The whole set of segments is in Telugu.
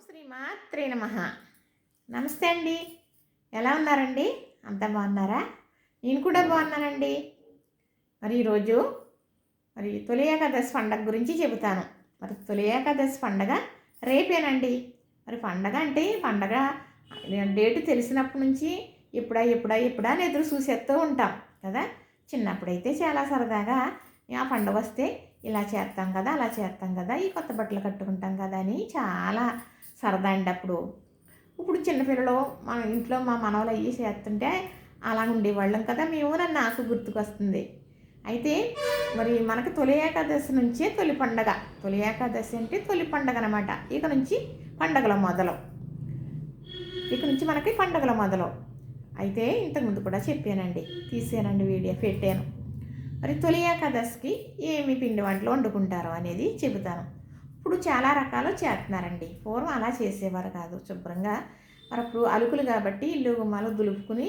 శ్రీమాత్రే నమః. నమస్తే అండి. ఎలా ఉన్నారండి? అంతా బాగున్నారా? నేను కూడా బాగున్నానండి. మరి ఈరోజు తొలి ఏకాదశి పండగ గురించి చెబుతాను. మరి తొలి ఏకాదశి పండగ రేపేనండి. మరి పండగ అంటే పండగ డేటు తెలిసినప్పటి నుంచి ఎప్పుడా ఎప్పుడా ఎప్పుడా అని ఎదురు చూసేస్తూ ఉంటాం కదా. చిన్నప్పుడైతే చాలా సరదాగా ఆ పండగ వస్తే ఇలా చేస్తాం కదా, అలా చేస్తాం కదా, ఈ కొత్త బట్టలు కట్టుకుంటాం కదా అని చాలా సరదా అండి అప్పుడు. ఇప్పుడు చిన్నపిల్లలు మన ఇంట్లో మా మనవలు అయ్యి చేస్తుంటే అలా ఉండేవాళ్ళం కదా మేము, నన్ను నాకు గుర్తుకొస్తుంది. అయితే మరి మనకు తొలి ఏకాదశి నుంచే తొలి పండగ. తొలి ఏకాదశి అంటే తొలి పండగ అనమాట. ఇక నుంచి పండగల మొదలు. ఇక నుంచి మనకి పండగల మొదలు. అయితే ఇంతకుముందు కూడా చెప్పానండి, తీసానండి, వీడియో పెట్టాను. మరి తొలి ఏకాదశికి ఏమి పిండి వంటలు వండుకుంటారో అనేది చెబుతాను. ఇప్పుడు చాలా రకాలు చేస్తున్నారండి. పూర్వం అలా చేసేవారు కాదు. శుభ్రంగా మరి అప్పుడు అలుకులు కాబట్టి ఇల్లు గుమ్మాలు దులుపుకుని,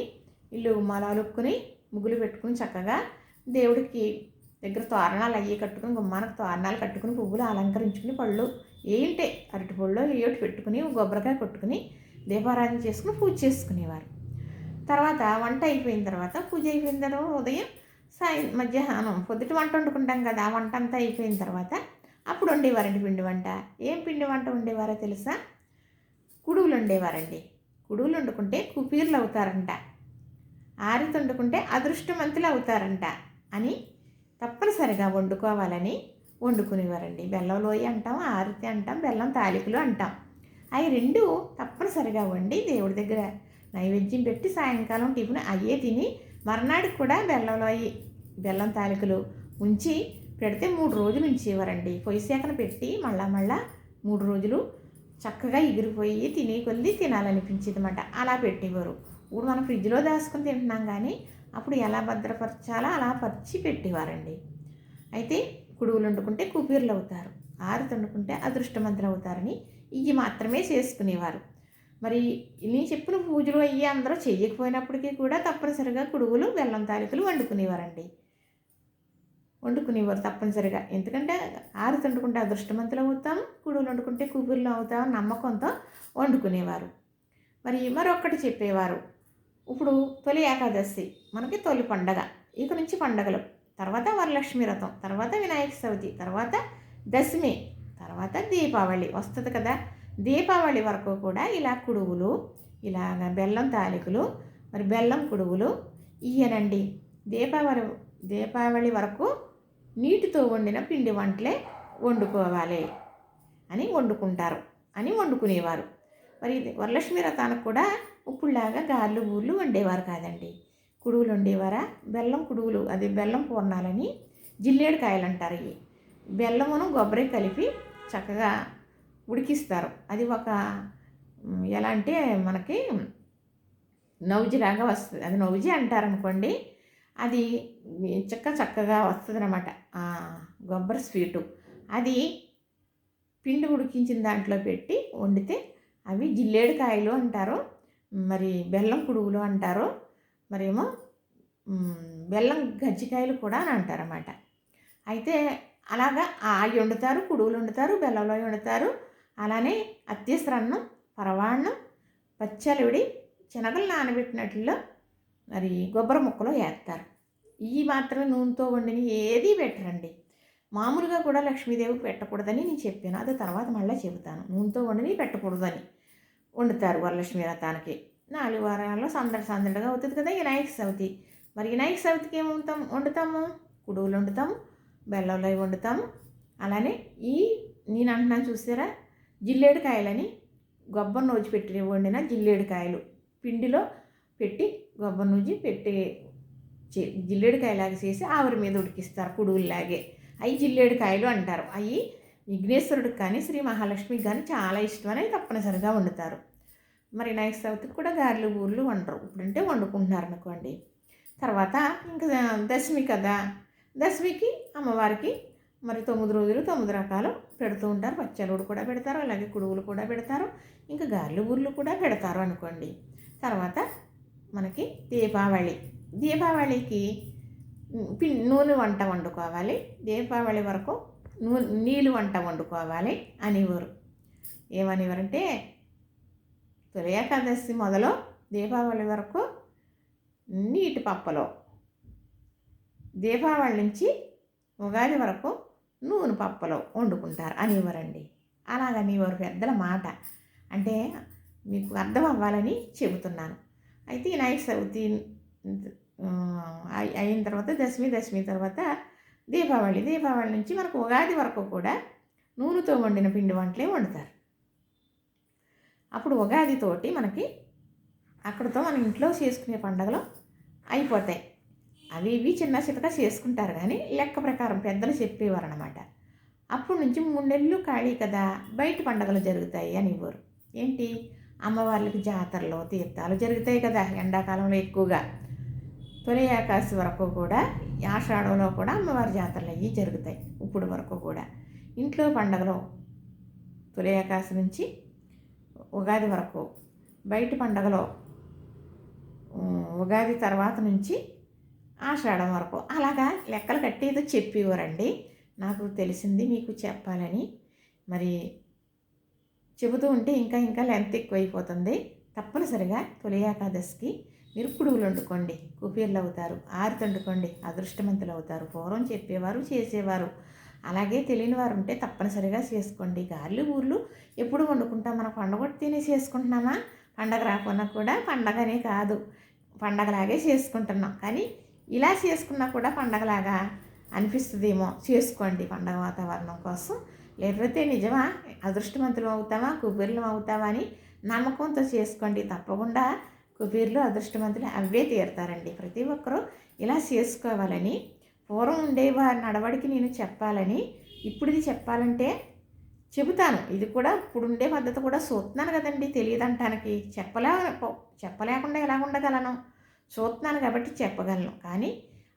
ఇల్లు గుమ్మాలు అలుపుకుని, ముగ్గులు పెట్టుకుని చక్కగా దేవుడికి దగ్గర తోరణాలు అయ్యి కట్టుకుని, గుమ్మానికి తోరణాలు కట్టుకుని, పువ్వులు అలంకరించుకుని, పళ్ళు ఏంటే అరటి పళ్ళు ఏటి పెట్టుకుని, కొబ్బరికాయ కొట్టుకుని దీపారాధన చేసుకుని పూజ చేసుకునేవారు. తర్వాత వంట అయిపోయిన తర్వాత, పూజ అయిపోయిన తర్వాత ఉదయం మధ్యాహ్నం పొద్దుట వంట వండుకుంటాం కదా, ఆ వంట అంతా అయిపోయిన తర్వాత అప్పుడు వండేవారండి పిండి వంట. ఏం పిండి వంట వండేవారో తెలుసా? కుడువులు వండేవారండి. కుడువులు వండుకుంటే కుపీర్లు అవుతారంట, ఆరితి వండుకుంటే అదృష్టవంతులు అవుతారంట అని తప్పనిసరిగా వండుకోవాలని వండుకునేవారండి. బెల్లం లోయ అంటాం, ఆరితి అంటాం, బెల్లం తాలికలు అంటాం. అవి రెండు తప్పనిసరిగా వండి దేవుడి దగ్గర నైవేద్యం పెట్టి సాయంకాలం టిఫిన్ అయ్యే తిని మర్నాడికి కూడా బెల్లం తాలికలు ఉంచి పెడితే 3 రోజులు ఉంచేవారండి. పొయ్యి సేకన పెట్టి మళ్ళా 3 రోజులు చక్కగా ఎగిరిపోయి తినే కొద్ది తినాలనిపించేది అన్నమాట. అలా పెట్టేవారు. ఇప్పుడు మనం ఫ్రిడ్జ్లో దాచుకొని తింటున్నాం కానీ అప్పుడు ఎలా భద్రపరచాలో అలా పరిచి పెట్టేవారండి. అయితే కుడువులు వండుకుంటే కుబీర్లు అవుతారు, ఆరితి వండుకుంటే అదృష్టవంతులు అవుతారని ఇవి మాత్రమే చేసుకునేవారు. మరి నేను చెప్పిన పూజలు అయ్యి అందరూ చెయ్యకపోయినప్పటికీ కూడా తప్పనిసరిగా కుడువులు బెల్లం తాలికలు వండుకునేవారండి. వండుకునేవారు తప్పనిసరిగా. ఎందుకంటే ఆరితి వండుకుంటే అదృష్టవంతులు అవుతాం, కుడువులు వండుకుంటే కుబీర్లు అవుతాం నమ్మకంతో వండుకునేవారు. మరి మరొకటి చెప్పేవారు. ఇప్పుడు తొలి ఏకాదశి మనకి తొలి పండగ. ఇక నుంచి పండగలు, తర్వాత వరలక్ష్మి వ్రతం, తర్వాత వినాయక చవితి, తర్వాత దశమి, తర్వాత దీపావళి వస్తుంది కదా. దీపావళి వరకు కూడా ఇలా కుడువులు, ఇలాగ బెల్లం తాలికలు, మరి బెల్లం కుడువులు ఇయ్యనండి. దీపావళి వరకు నీటితో వండిన పిండి వంటలే వండుకోవాలి అని వండుకుంటారు అని వండుకునేవారు. మరి వరలక్ష్మి వ్రతానికి కూడా ఇప్పుడులాగా గారెలు బూర్లు వండేవారు కాదండి. కుడువులు వండేవారా? బెల్లం కుడువులు, అది బెల్లం పూర్ణాలని జిల్లేడు కాయలు అంటారు. ఇవి బెల్లమును కొబ్బరి కలిపి చక్కగా ఉడికిస్తారు. అది ఒక ఎలా అంటే మనకి నౌజిలాగా వస్తుంది. అది నౌజి అంటారనుకోండి. అది చక్కగా వస్తుంది అన్నమాట. కొబ్బరి స్వీటు అది పిండి ఉడికించిన దాంట్లో పెట్టి వండితే అవి జిల్లేడు కాయలు అంటారు, మరి బెల్లం కుడువులు అంటారు, మరేమో బెల్లం గజ్జికాయలు కూడా అని అంటారన్నమాట. అయితే అలాగా అవి వండుతారు, కుడువులు వండుతారు, బెల్లంలో వండుతారు. అలానే అత్యసరన్నం, పరవాన్నం, పచ్చలివిడి, శనగలు నానబెట్టినట్లో మరి కొబ్బరి ముక్కలు వేస్తారు. ఇవి మాత్రమే నూనెతో వండిన ఏది పెట్టరండి. మామూలుగా కూడా లక్ష్మీదేవికి పెట్టకూడదని నేను చెప్పాను, అది తర్వాత మళ్ళీ చెబుతాను. నూనెతో వండినవి పెట్టకూడదని వండుతారు వరలక్ష్మి వ్రతానికి. 4 వారాల్లో సందడిగా అవుతుంది కదా వినాయక చవితి. మరి వినాయక చవితికి వండుతాము, కుడువులు వండుతాము, బెల్లంలో వండుతాము. అలానే నేను అంటున్నాను చూసారా, జిల్లేడు కాయలని కొబ్బరి నూజి పెట్టి వండిన జిల్లేడు కాయలు పిండిలో పెట్టి కొబ్బరి నూజి పెట్టి జిల్లేడు కాయలాగా చేసి ఆవిరి మీద ఉడికిస్తారు కుడువుల్లాగే. అవి జిల్లేడు కాయలు అంటారు. అవి విఘ్నేశ్వరుడికి కానీ శ్రీ మహాలక్ష్మికి కానీ చాలా ఇష్టమని తప్పనిసరిగా వండుతారు. మరి వినాయక చవితికి కూడా గారెలు బూర్లు వండరు, ఇప్పుడంటే వండుకుంటున్నారు అనుకోండి. తర్వాత ఇంకా దశమి కదా, దశమికి అమ్మవారికి మరి 9 రోజులు 9 రకాలు పెడుతూ ఉంటారు. పచ్చలుడు కూడా పెడతారు, అలాగే కుడువులు కూడా పెడతారు, ఇంకా గారెలు బూర్లు కూడా పెడతారు అనుకోండి. తర్వాత మనకి దీపావళికి నూనె వంట వండుకోవాలి, దీపావళి వరకు నీళ్ళు వంట వండుకోవాలి అనేవారు. ఏమనేవారంటే తొలి ఏకాదశి మొదలు దీపావళి వరకు నీటి పప్పలో, దీపావళి నుంచి ఉగాది వరకు నూనె పప్పలో వండుకుంటారు అనేవారండి. అలాగనేవారు పెద్దల మాట. అంటే మీకు అర్థం అవ్వాలని చెబుతున్నాను. అయితే వినాయక చవితి అయిన తర్వాత దశమి తర్వాత దీపావళి నుంచి మనకు ఉగాది వరకు కూడా నూనెతో వండిన పిండి వంటలే వండుతారు. అప్పుడు ఉగాదితోటి మనకి అక్కడితో మన ఇంట్లో చేసుకునే పండుగలు అయిపోతాయి. అవి ఇవి చిన్న చితక చేసుకుంటారు, కానీ లెక్క ప్రకారం పెద్దలు చెప్పేవారు అనమాట. అప్పటి నుంచి 3 నెలలు ఖాళీ కదా, బయట పండుగలు జరుగుతాయి అని ఇవ్వరు. ఏంటి, అమ్మవార్లకి జాతరలు తీర్థాలు జరుగుతాయి కదా ఎండాకాలంలో ఎక్కువగా. తొలి ఏకాదశి వరకు కూడా, ఆషాఢంలో కూడా అమ్మవారి జాతరలు అవి జరుగుతాయి. ఇప్పుడు వరకు కూడా ఇంట్లో పండుగలు తొలి ఏకాదశి నుంచి ఉగాది వరకు, బయట పండుగలో ఉగాది తర్వాత నుంచి ఆషాఢం వరకు అలాగా లెక్కలు కట్టేదో చెప్పేవారండి. నాకు తెలిసింది మీకు చెప్పాలని. మరి చెబుతూ ఉంటే ఇంకా లెంత్ ఎక్కువైపోతుంది. తప్పనిసరిగా తొలి ఏకాదశికి మీరు కుడుములు వండుకోండి, కుబేర్లు అవుతారు. ఆరితి వండుకోండి, అదృష్టవంతులు అవుతారు. పూర్వం చెప్పేవారు, చేసేవారు. అలాగే తెలియని వారు ఉంటే తప్పనిసరిగా చేసుకోండి. గారెలు ఊర్లు ఎప్పుడు వండుకుంటాం, మనం పండగ తిని చేసుకుంటున్నామా? పండగ రాకున్నా కూడా పండగనే కాదు, పండగలాగే చేసుకుంటున్నాం. కానీ ఇలా చేసుకున్నా కూడా పండగలాగా అనిపిస్తుందేమో, చేసుకోండి పండగ వాతావరణం కోసం. లేకపోతే నిజమా అదృష్టవంతులు అవుతామా, కుబేర్లు అవుతామా అని నమ్మకంతో చేసుకోండి. తప్పకుండా కుబేర్లు అదృష్టవంతులు అవే తీరుతారండి. ప్రతి ఒక్కరూ ఇలా చేసుకోవాలని, పూర్వం ఉండేవారి నడవడికి నేను చెప్పాలని, ఇప్పుడు ఇది చెప్పాలంటే చెబుతాను. ఇది కూడా ఇప్పుడు ఉండే పద్ధతి కూడా చూస్తున్నాను కదండి, తెలియదంటానికి చెప్పలేకుండా ఎలా ఉండగలను? చూస్తున్నాను కాబట్టి చెప్పగలను. కానీ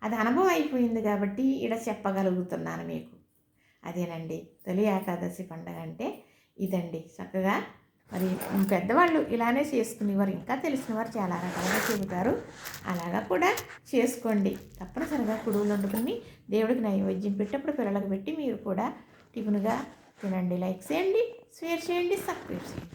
అది అనుభవం అయిపోయింది కాబట్టి ఇక్కడ చెప్పగలుగుతున్నాను మీకు. అదేనండి తొలి ఏకాదశి పండుగ అంటే ఇదండి. చక్కగా మరి పెద్దవాళ్ళు ఇలానే చేసుకునేవారు, ఇంకా తెలిసిన వారు చాలా రకాలుగా చెబుతారు. అలాగా కూడా చేసుకోండి. తప్పనిసరిగా కుడుములు వండుకుని దేవుడికి నైవేద్యం పెట్టినప్పుడు పిల్లలకు పెట్టి మీరు కూడా టిఫిన్గా తినండి. లైక్ చేయండి, షేర్ చేయండి, సబ్స్క్రైబ్ చేయండి.